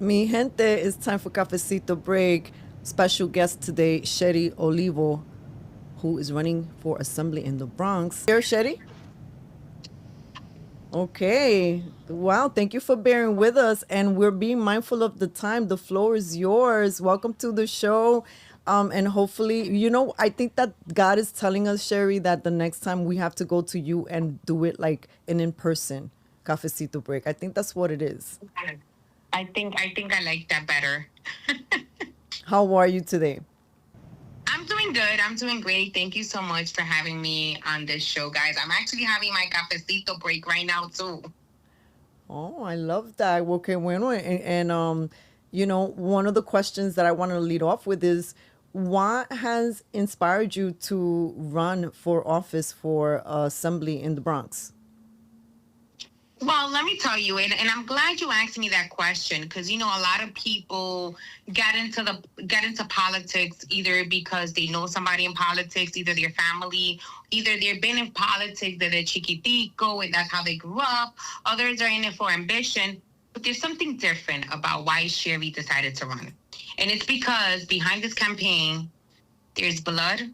Mi gente, it's time for Cafecito break. Special guest today, Shery Olivo, who is running for assembly in the Bronx. Here, Shery? Okay. Wow, thank you for bearing with us. And we're being mindful of the time. The floor is yours. Welcome to the show. And hopefully, I think that God is telling us, Shery, that the next time we have to go to you and do it like an in-person Cafecito break. I think that's what it is. I think I like that better. How are you today? I'm doing good. I'm doing great. Thank you so much for having me on this show, guys. I'm actually having my cafecito break right now too. Oh, I love that. Okay, bueno, one of the questions that I want to lead off with is what has inspired you to run for office for assembly in the Bronx? Well, let me tell you, and I'm glad you asked me that question because a lot of people get into politics either because they know somebody in politics, either their family, either they've been in politics, they're chiquitico, and that's how they grew up. Others are in it for ambition, but there's something different about why Shery decided to run, and it's because behind this campaign, there's blood,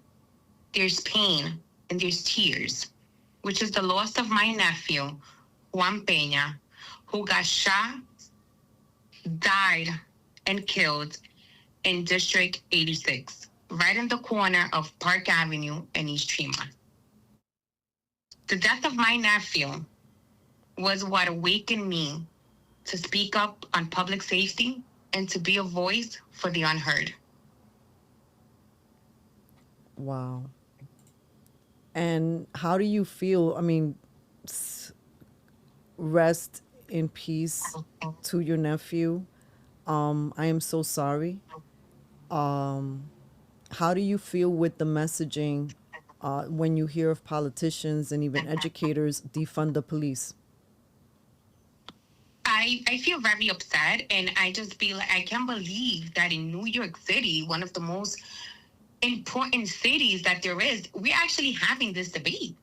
there's pain, and there's tears, which is the loss of my nephew, Juan Peña, who got shot, died, and killed in District 86, right in the corner of Park Avenue and East Tremont. The death of my nephew was what awakened me to speak up on public safety and to be a voice for the unheard. Wow. And how do you feel? I mean, rest in peace to your nephew. I am so sorry. How do you feel with the messaging when you hear of politicians and even educators defund the police? I feel very upset, and I just feel like I can't believe that in New York City, one of the most important cities that there is, we're actually having this debate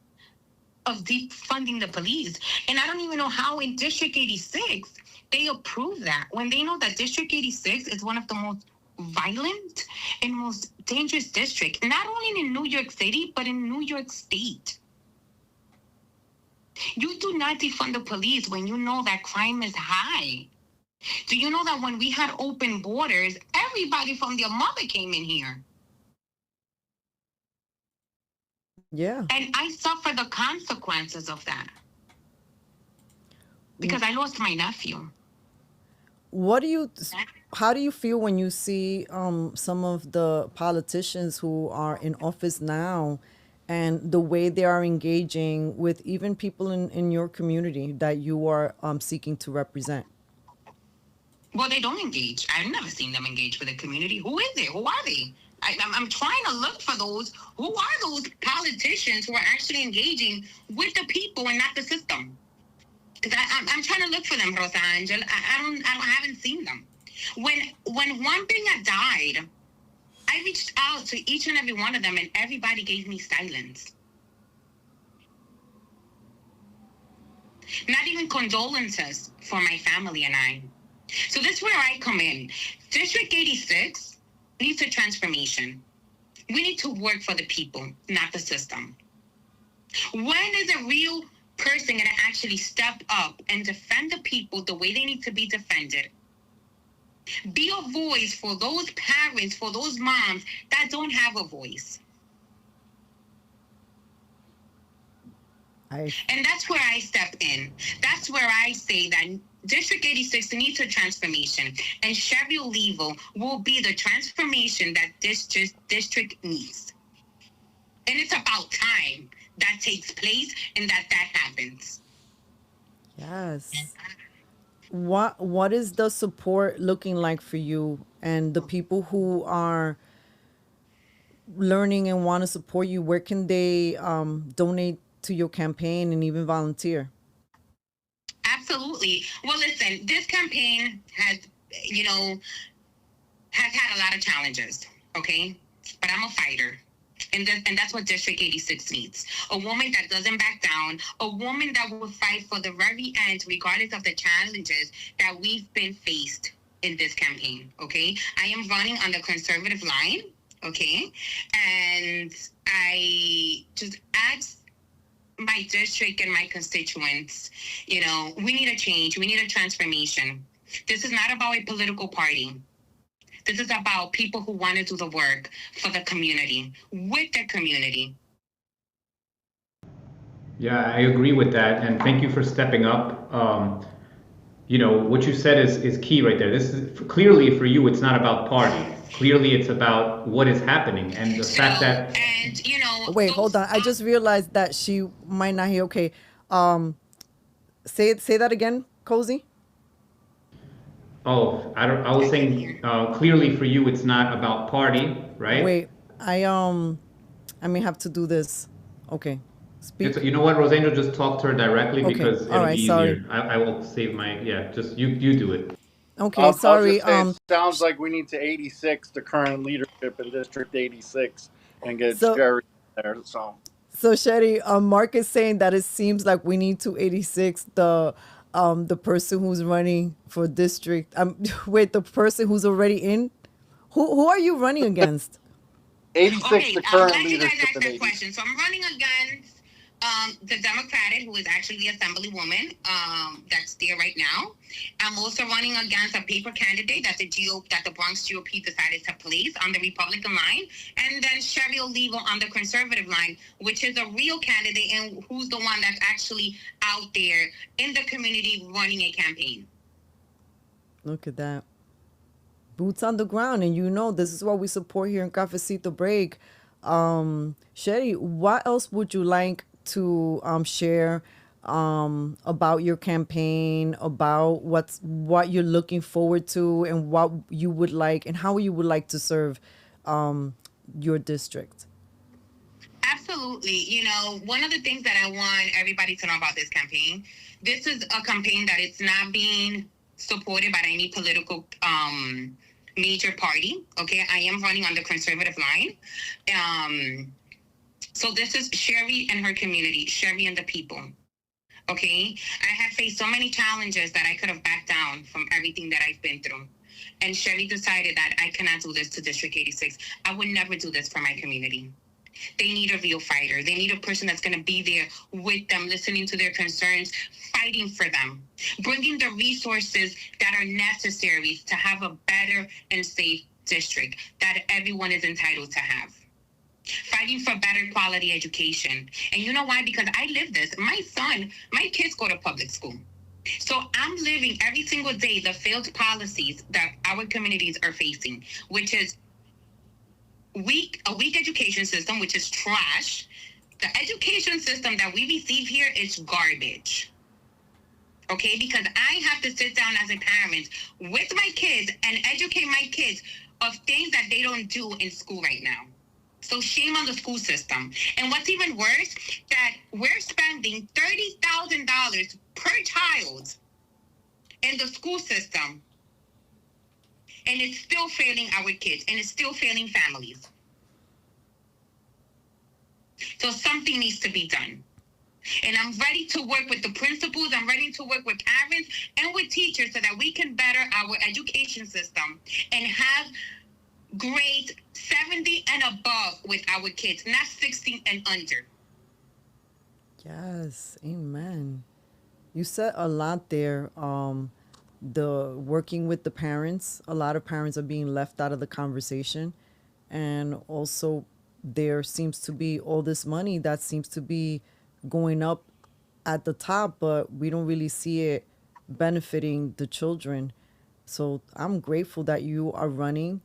of defunding the police. And I don't even know how in District 86 they approve that when they know that District 86 is one of the most violent and most dangerous districts, not only in New York City, but in New York State. You do not defund the police when you know that crime is high. Do you know that when we had open borders, everybody from their mother came in here? Yeah. And I suffer the consequences of that because I lost my nephew. How do you feel when you see some of the politicians who are in office now and the way they are engaging with even people in your community that you are seeking to represent? Well, they don't engage. I've never seen them engage with the community. Who is it? Who are they? I'm trying to look for those. Who are those politicians who are actually engaging with the people and not the system? Because I'm trying to look for them, Rosa Angel. I haven't seen them. When Juan Peña died, I reached out to each and every one of them, and everybody gave me silence. Not even condolences for my family and I. So this is where I come in. District 86 needs a transformation. We need to work for the people, not the system. When is a real person going to actually step up and defend the people the way they need to be defended? Be a voice for those parents, for those moms that don't have a voice. And that's where I step in. That's where I say that District 86 needs a transformation, and Shery Olivo will be the transformation that this district needs. And it's about time that takes place and that happens. Yes. What is the support looking like for you and the people who are learning and want to support you? Where can they donate to your campaign and even volunteer? Absolutely. Well, listen, this campaign has had a lot of challenges, okay? But I'm a fighter. And that's what District 86 needs. A woman that doesn't back down, a woman that will fight for the very end, regardless of the challenges that we've been faced in this campaign, okay? I am running on the conservative line, okay? And I just asked my district and my constituents, we need a change. We need a transformation. This is not about a political party. This is about people who want to do the work for the community, with the community. Yeah, I agree with that, and thank you for stepping up. What you said is key right there. This is clearly for you. It's not about party. Clearly, it's about what is happening, and the fact that. Wait, hold on. I just realized that she might not hear. Okay, say that again, Cozy. Oh, I was saying clearly for you, it's not about party, right? Wait, I may have to do this. Okay. Speak. You know what, Rosangel, just talk to her directly because it'll be easier. Sorry. I will save just you do it. Okay, sorry. It sounds like we need to 86 the current leadership in District 86 and get Shery there. So Shery, Mark is saying that it seems like we need to 86 the person who's running for district. Wait, the person who's already in. Who are you running against? 86 the current leadership. I'm glad you guys asked that question. So I'm running against the Democratic, who is actually the Assemblywoman that's there right now. I'm also running against a paper candidate that the Bronx GOP decided to place on the Republican line, and then Shery Olivo on the conservative line, which is a real candidate and who's the one that's actually out there in the community running a campaign. Look at that. Boots on the ground, and this is what we support here in Cafecito Break. Shery, what else would you like to share about your campaign, about what you're looking forward to, and what you would like and how you would like to serve your district? Absolutely. One of the things that I want everybody to know about this campaign, this is a campaign that it's not being supported by any political major party. Okay, I am running on the conservative line. So this is Shery and her community, Shery and the people. Okay, I have faced so many challenges that I could have backed down from everything that I've been through. And Shery decided that I cannot do this to District 86. I would never do this for my community. They need a real fighter. They need a person that's going to be there with them, listening to their concerns, fighting for them, bringing the resources that are necessary to have a better and safe district that everyone is entitled to have. Fighting for better quality education. And you know why? Because I live this. My kids go to public school. So I'm living every single day the failed policies that our communities are facing, which is a weak education system, which is trash. The education system that we receive here is garbage. Okay, because I have to sit down as a parent with my kids and educate my kids of things that they don't do in school right now. So shame on the school system. And what's even worse, that we're spending $30,000 per child in the school system. And it's still failing our kids, and it's still failing families. So something needs to be done. And I'm ready to work with the principals. I'm ready to work with parents and with teachers so that we can better our education system and have grades 70 and above with our kids, not 16 and under. Yes, amen. You said a lot there. The working with the parents, a lot of parents are being left out of the conversation. And also there seems to be all this money that seems to be going up at the top, but we don't really see it benefiting the children. So I'm grateful that you are running.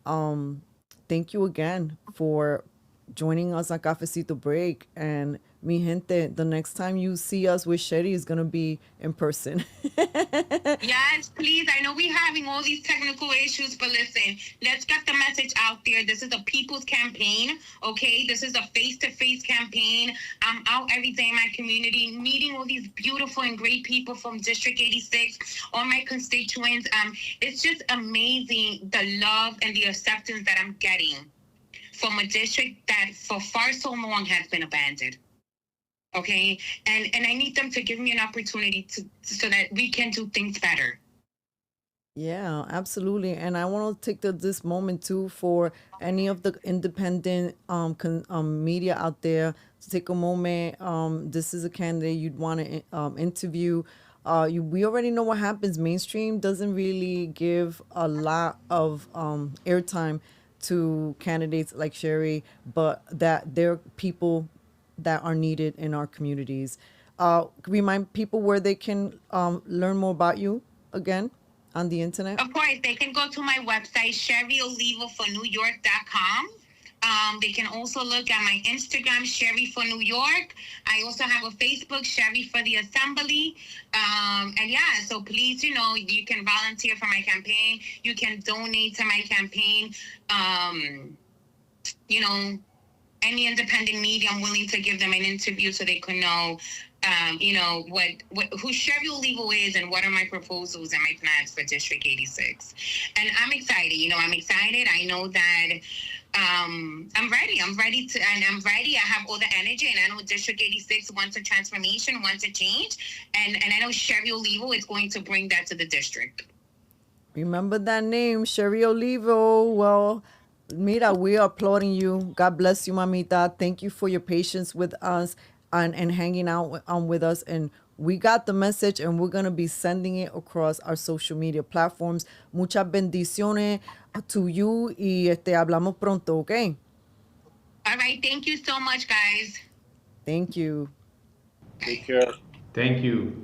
Thank you again for joining us on Cafecito Break. And mi gente, the next time you see us with Shery is going to be in person. Yes, please. I know we're having all these technical issues, but listen, let's get the message out there. This is a people's campaign, okay? This is a face-to-face campaign. I'm out every day in my community, meeting all these beautiful and great people from District 86, all my constituents. It's just amazing the love and the acceptance that I'm getting from a district that for far so long has been abandoned. Okay, and I need them to give me an opportunity so that we can do things better. Yeah, absolutely. And I want to take this moment too for any of the independent media out there to take a moment. This is a candidate you'd want to interview. We already know what happens. Mainstream doesn't really give a lot of airtime to candidates like Shery, but that they're people that are needed in our communities. Remind people where they can learn more about you again on the internet. Of course, they can go to my website, SheryOlivoForNewYork.com. They can also look at my Instagram, Shery for New York. I also have a Facebook, Shery for the Assembly. And yeah, so please, you know, you can volunteer for my campaign. You can donate to my campaign. You know, any independent media, I'm willing to give them an interview so they can know, you know, who Shery Olivo is and what are my proposals and my plans for District 86. And I'm excited. You know, I'm excited. I know that I'm ready. I'm ready. I have all the energy, and I know District 86 wants a transformation, wants a change, and I know Shery Olivo is going to bring that to the district. Remember that name, Shery Olivo. Well, mira, we are applauding you. God bless you, mamita. Thank you for your patience with us and hanging out with us. And we got the message, and we're going to be sending it across our social media platforms. Muchas bendiciones to you, y hablamos pronto, okay? All right. Thank you so much, guys. Thank you. Take care. Thank you.